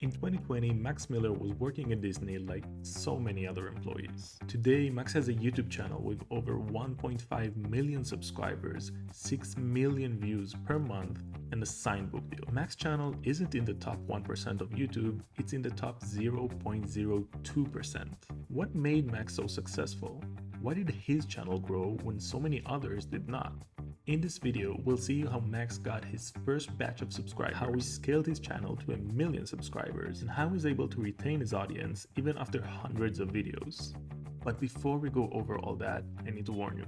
In 2020, Max Miller was working at Disney like so many other employees. Today, Max has a YouTube channel with over 1.5 million subscribers, 6 million views per month, and a signed book deal. Max's channel isn't in the top 1% of YouTube, it's in the top 0.02%. What made Max so successful? Why did his channel grow when so many others did not? In this video, we'll see how Max got his first batch of subscribers, how he scaled his channel to 1 million subscribers, and how he's able to retain his audience even after hundreds of videos. But before we go over all that, I need to warn you,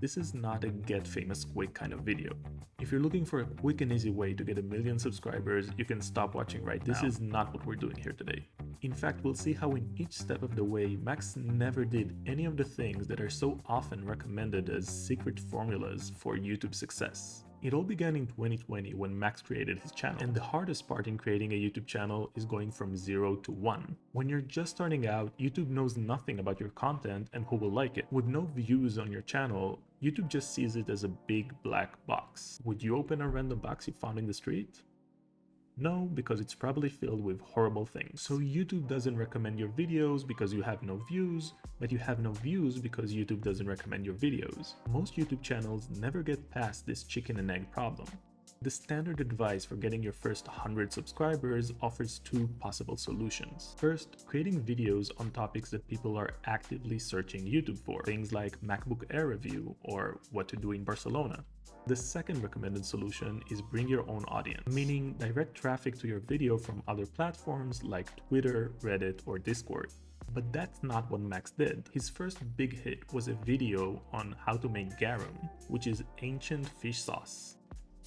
this is not a get famous quick kind of video. If you're looking for a quick and easy way to get 1 million subscribers, you can stop watching right now. This is not what we're doing here today. In fact, we'll see how in each step of the way, Max never did any of the things that are so often recommended as secret formulas for YouTube success. It all began in 2020 when Max created his channel, and the hardest part in creating a YouTube channel is going from 0 to 1. When you're just starting out, YouTube knows nothing about your content and who will like it. With no views on your channel, YouTube just sees it as a big black box. Would you open a random box you found in the street? No, because it's probably filled with horrible things. So YouTube doesn't recommend your videos because you have no views, but you have no views because YouTube doesn't recommend your videos. Most YouTube channels never get past this chicken and egg problem. The standard advice for getting your first 100 subscribers offers two possible solutions. First, creating videos on topics that people are actively searching YouTube for, things like MacBook Air review or what to do in Barcelona. The second recommended solution is bring your own audience, meaning direct traffic to your video from other platforms like Twitter, Reddit, or Discord. But that's not what Max did. His first big hit was a video on how to make garum, which is ancient fish sauce.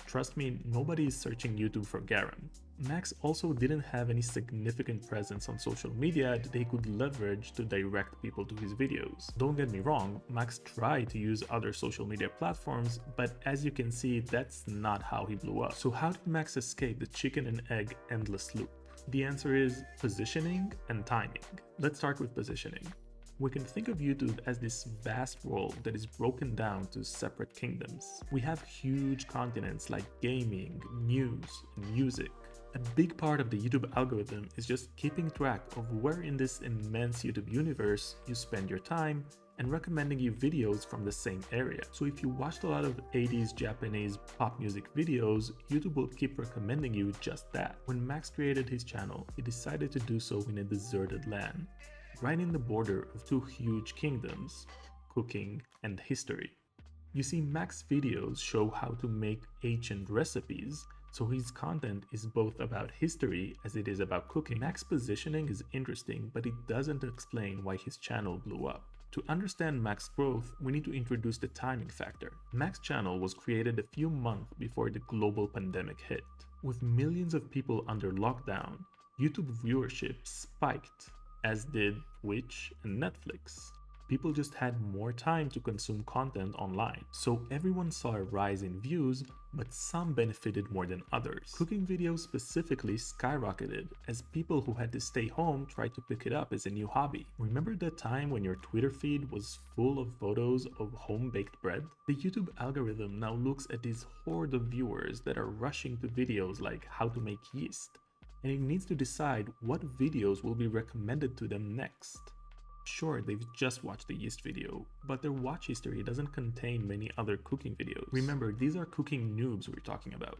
Trust me, nobody is searching YouTube for garum. Max also didn't have any significant presence on social media that he could leverage to direct people to his videos. Don't get me wrong, Max tried to use other social media platforms, but as you can see, that's not how he blew up. So how did Max escape the chicken and egg endless loop? The answer is positioning and timing. Let's start with positioning. We can think of YouTube as this vast world that is broken down to separate kingdoms. We have huge continents like gaming, news, and music. A big part of the YouTube algorithm is just keeping track of where in this immense YouTube universe you spend your time and recommending you videos from the same area. So if you watched a lot of 80s Japanese pop music videos, YouTube will keep recommending you just that. When Max created his channel, he decided to do so in a deserted land, right in the border of two huge kingdoms, cooking and history. You see, Max's videos show how to make ancient recipes, so his content is both about history as it is about cooking. Max's positioning is interesting, but it doesn't explain why his channel blew up. To understand Max's growth, we need to introduce the timing factor. Max's channel was created a few months before the global pandemic hit. With millions of people under lockdown, YouTube viewership spiked, as did Twitch and Netflix. People just had more time to consume content online. So everyone saw a rise in views, but some benefited more than others. Cooking videos specifically skyrocketed as people who had to stay home tried to pick it up as a new hobby. Remember that time when your Twitter feed was full of photos of home-baked bread? The YouTube algorithm now looks at this horde of viewers that are rushing to videos like how to make yeast, and it needs to decide what videos will be recommended to them next. Sure, they've just watched the yeast video, but their watch history doesn't contain many other cooking videos. Remember, these are cooking noobs we're talking about.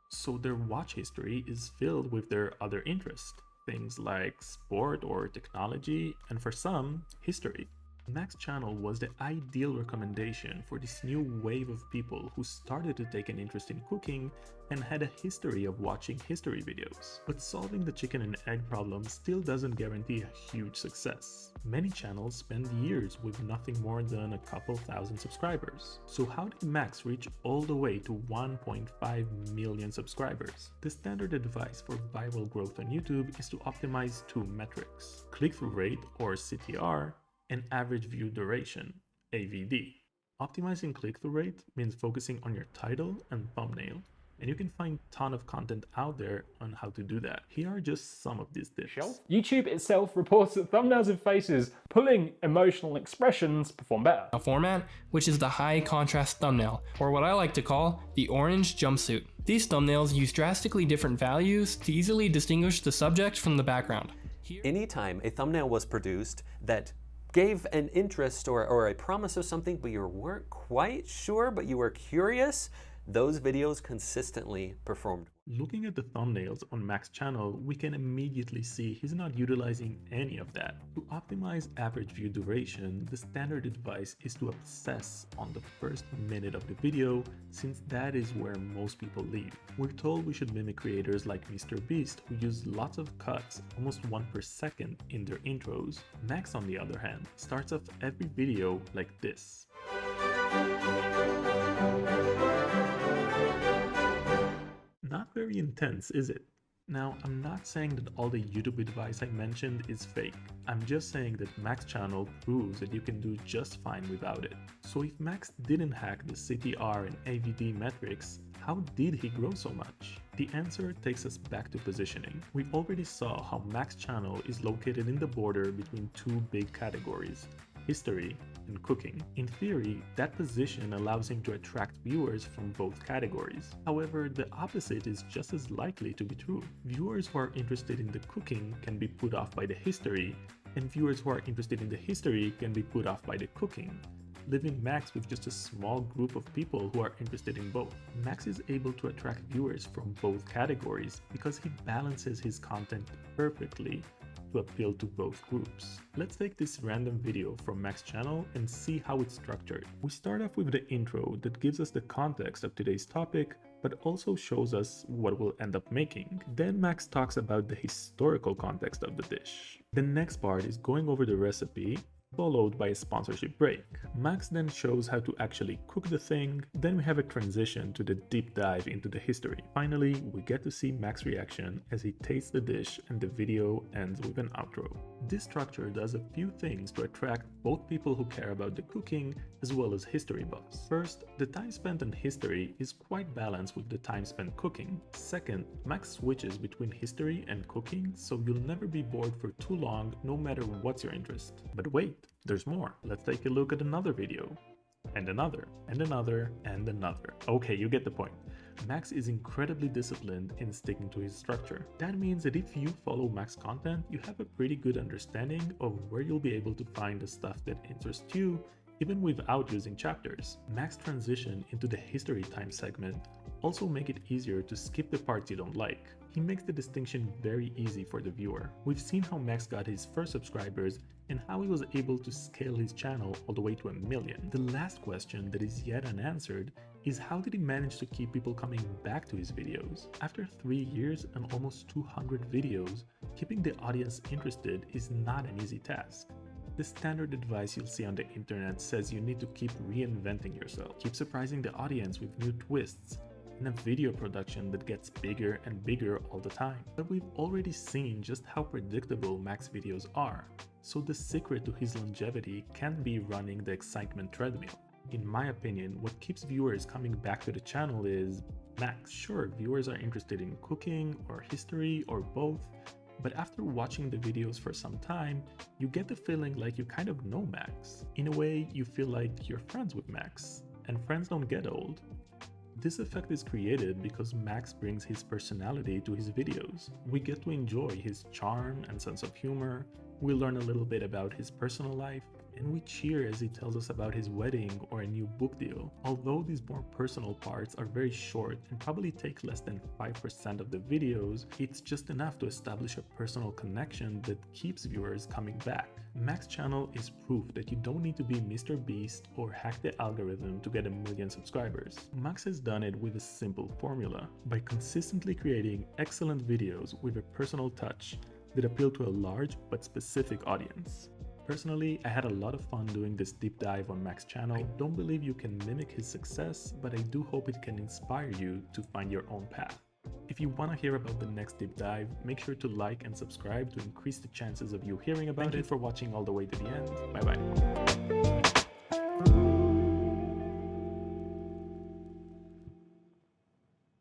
So their watch history is filled with their other interests, things like sport or technology, and for some, history. Max's channel was the ideal recommendation for this new wave of people who started to take an interest in cooking and had a history of watching history videos. But solving the chicken and egg problem still doesn't guarantee a huge success. Many channels spend years with nothing more than a couple thousand subscribers. So how did Max reach all the way to 1.5 million subscribers? The standard advice for viral growth on YouTube is to optimize two metrics: click-through rate or CTR, and average view duration, AVD. Optimizing click-through rate means focusing on your title and thumbnail, and you can find a ton of content out there on how to do that. Here are just some of these tips. YouTube itself reports that thumbnails of faces pulling emotional expressions perform better. A format, which is the high contrast thumbnail, or what I like to call the orange jumpsuit. These thumbnails use drastically different values to easily distinguish the subject from the background. Anytime a thumbnail was produced that gave an interest or a promise of something, but you weren't quite sure, but you were curious, those videos consistently performed. Looking at the thumbnails on Mac's channel, we can immediately see he's not utilizing any of that. To optimize average view duration, the standard advice is to obsess on the first minute of the video, since that is where most people leave. We're told we should mimic creators like MrBeast, who use lots of cuts, almost one per second, in their intros. Max, on the other hand, starts off every video like this. Not very intense, is it? Now, I'm not saying that all the YouTube advice I mentioned is fake. I'm just saying that Mac's channel proves that you can do just fine without it. So if Max didn't hack the CTR and AVD metrics, how did he grow so much? The answer takes us back to positioning. We already saw how Mac's channel is located in the border between two big categories: history and cooking. In theory, that position allows him to attract viewers from both categories. However, the opposite is just as likely to be true. Viewers who are interested in the cooking can be put off by the history, and viewers who are interested in the history can be put off by the cooking, leaving Max with just a small group of people who are interested in both. Max is able to attract viewers from both categories because he balances his content perfectly to appeal to both groups. Let's take this random video from Mac's channel and see how it's structured. We start off with the intro that gives us the context of today's topic, but also shows us what we'll end up making. Then Max talks about the historical context of the dish. The next part is going over the recipe, followed by a sponsorship break. Max then shows how to actually cook the thing, then we have a transition to the deep dive into the history. Finally, we get to see Max's reaction as he tastes the dish, and the video ends with an outro. This structure does a few things to attract both people who care about the cooking as well as history buffs. First, the time spent on history is quite balanced with the time spent cooking. Second, Max switches between history and cooking, so you'll never be bored for too long no matter what's your interest. But wait, there's more. Let's take a look at another video. And another, and another, and another. Okay, you get the point. Max is incredibly disciplined in sticking to his structure. That means that if you follow Max content, you have a pretty good understanding of where you'll be able to find the stuff that interests you, even without using chapters. Max transition into the history time segment also make it easier to skip the parts you don't like. He makes the distinction very easy for the viewer. We've seen how Max got his first subscribers and how he was able to scale his channel all the way to 1 million. The last question that is yet unanswered is how did he manage to keep people coming back to his videos? After 3 years and almost 200 videos, keeping the audience interested is not an easy task. The standard advice you'll see on the internet says you need to keep reinventing yourself, keep surprising the audience with new twists, and a video production that gets bigger and bigger all the time. But we've already seen just how predictable Max videos are, so the secret to his longevity can't be running the excitement treadmill. In my opinion, what keeps viewers coming back to the channel is Max. Sure, viewers are interested in cooking or history or both, but after watching the videos for some time, you get the feeling like you kind of know Max. In a way, you feel like you're friends with Max, and friends don't get old. This effect is created because Max brings his personality to his videos. We get to enjoy his charm and sense of humor, we learn a little bit about his personal life, and we cheer as he tells us about his wedding or a new book deal. Although these more personal parts are very short and probably take less than 5% of the videos, it's just enough to establish a personal connection that keeps viewers coming back. Max's channel is proof that you don't need to be MrBeast or hack the algorithm to get 1 million subscribers. Max has done it with a simple formula, by consistently creating excellent videos with a personal touch that appeal to a large but specific audience. Personally, I had a lot of fun doing this deep dive on Max's channel. I don't believe you can mimic his success, but I do hope it can inspire you to find your own path. If you want to hear about the next deep dive, make sure to like and subscribe to increase the chances of you hearing about it. Thank you for watching all the way to the end. Bye bye.